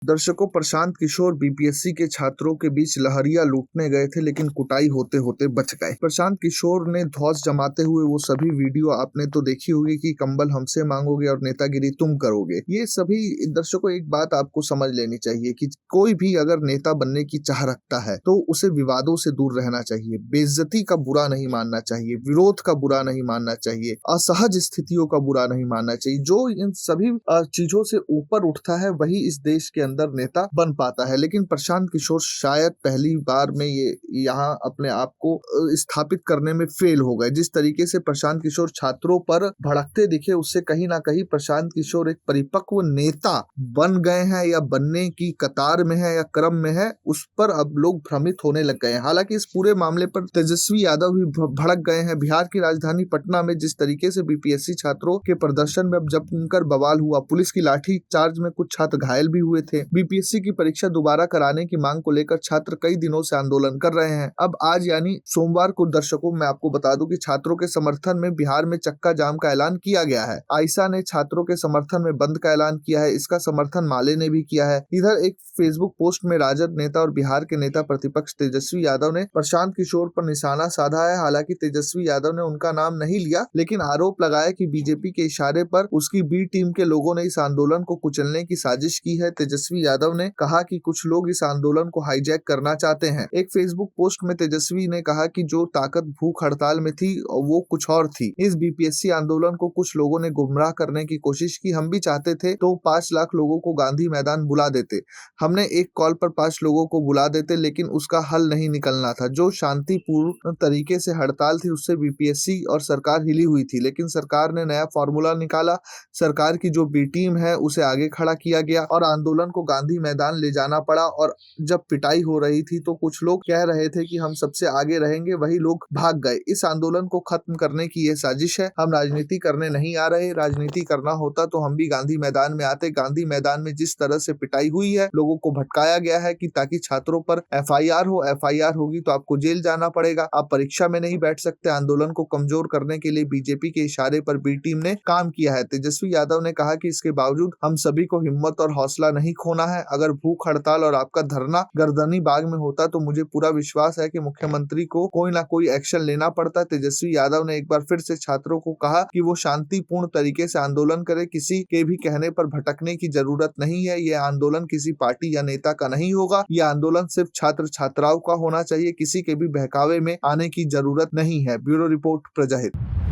दर्शकों, प्रशांत किशोर बीपीएससी के छात्रों के बीच लहरिया लूटने गए थे, लेकिन कुटाई होते होते बच गए। प्रशांत किशोर ने धौंस जमाते हुए वो सभी वीडियो आपने तो देखी होगी कि कंबल हमसे मांगोगे और नेतागिरी तुम करोगे। ये सभी दर्शकों, एक बात आपको समझ लेनी चाहिए कि कोई भी अगर नेता बनने की चाह रखता है तो उसे विवादों से दूर रहना चाहिए, बेइज्जती का बुरा नहीं मानना चाहिए, विरोध का बुरा नहीं मानना चाहिए, असहज स्थितियों का बुरा नहीं मानना चाहिए। जो इन सभी चीजों से ऊपर उठता है वही इस देश के अंदर नेता बन पाता है। लेकिन प्रशांत किशोर शायद पहली बार में ये यहाँ अपने आप को स्थापित करने में फेल हो गए। जिस तरीके से प्रशांत किशोर छात्रों पर भड़कते दिखे, उससे कहीं ना कहीं प्रशांत किशोर एक परिपक्व नेता बन गए हैं या बनने की कतार में है या क्रम में है, उस पर अब लोग भ्रमित होने लग गए हैं। हालांकि इस पूरे मामले पर तेजस्वी यादव भी भड़क गए हैं। बिहार की राजधानी पटना में जिस तरीके से बीपीएससी छात्रों के प्रदर्शन में अब जमकर बवाल हुआ, पुलिस की लाठी चार्ज में कुछ छात्र घायल भी हुए थे। बीपीएससी की परीक्षा दोबारा कराने की मांग को लेकर छात्र कई दिनों से आंदोलन कर रहे हैं। अब आज यानी सोमवार को दर्शकों मैं आपको बता दूं कि छात्रों के समर्थन में बिहार में चक्का जाम का ऐलान किया गया है। आयशा ने छात्रों के समर्थन में बंद का ऐलान किया है। इसका समर्थन माले ने भी किया है। इधर एक फेसबुक पोस्ट में राजद नेता और बिहार के नेता प्रतिपक्ष तेजस्वी यादव ने प्रशांत किशोर पर निशाना साधा है। हालांकि तेजस्वी यादव ने उनका नाम नहीं लिया, लेकिन आरोप लगाया कि बीजेपी के इशारे पर उसकी बी टीम के लोगों ने इस आंदोलन को कुचलने की साजिश की है। तेजस्वी यादव ने कहा कि कुछ लोग इस आंदोलन को हाईजैक करना चाहते हैं। एक फेसबुक पोस्ट में तेजस्वी ने कहा कि जो ताकत भूख हड़ताल में थी वो कुछ और थी। इस बीपीएससी आंदोलन को कुछ लोगों ने गुमराह करने की कोशिश की। हम भी चाहते थे तो 5 लाख लोगों को गांधी मैदान बुला देते। हमने एक कॉल पर 5 लोगों को बुला देते, लेकिन उसका हल नहीं निकलना था। जो शांतिपूर्ण तरीके से हड़ताल थी उससे बीपीएससी और सरकार हिली हुई थी, लेकिन सरकार ने नया फॉर्मूला निकाला। सरकार की जो बी टीम है उसे आगे खड़ा किया गया और आंदोलन को गांधी मैदान ले जाना पड़ा। और जब पिटाई हो रही थी तो कुछ लोग कह रहे थे कि हम सबसे आगे रहेंगे, वही लोग भाग गए। इस आंदोलन को खत्म करने की ये साजिश है। हम राजनीति करने नहीं आ रहे। राजनीति करना होता तो हम भी गांधी मैदान में आते। गांधी मैदान में जिस तरह से पिटाई हुई है, लोगों को भटकाया गया है कि ताकि छात्रों पर एफआईआर हो। एफआईआर होगी तो आपको जेल जाना पड़ेगा, आप परीक्षा में नहीं बैठ सकते। आंदोलन को कमजोर करने के लिए बीजेपी के इशारे पर बी टीम ने काम किया है। तेजस्वी यादव ने कहा कि इसके बावजूद हम सभी को हिम्मत और हौसला नहीं खोना है। अगर भूख हड़ताल और आपका धरना गर्दनी बाग में होता तो मुझे पूरा विश्वास है कि मुख्यमंत्री को कोई ना कोई एक्शन लेना पड़ता। तेजस्वी यादव ने एक बार फिर से छात्रों को कहा कि वो शांतिपूर्ण तरीके से आंदोलन करे। किसी के भी कहने पर भटकने की जरूरत नहीं है। यह आंदोलन किसी पार्टी या नेता का नहीं होगा। यह आंदोलन सिर्फ छात्र छात्राओं का होना चाहिए। किसी के भी बहकावे में आने की जरूरत नहीं है। Bureau report, प्रजाहित।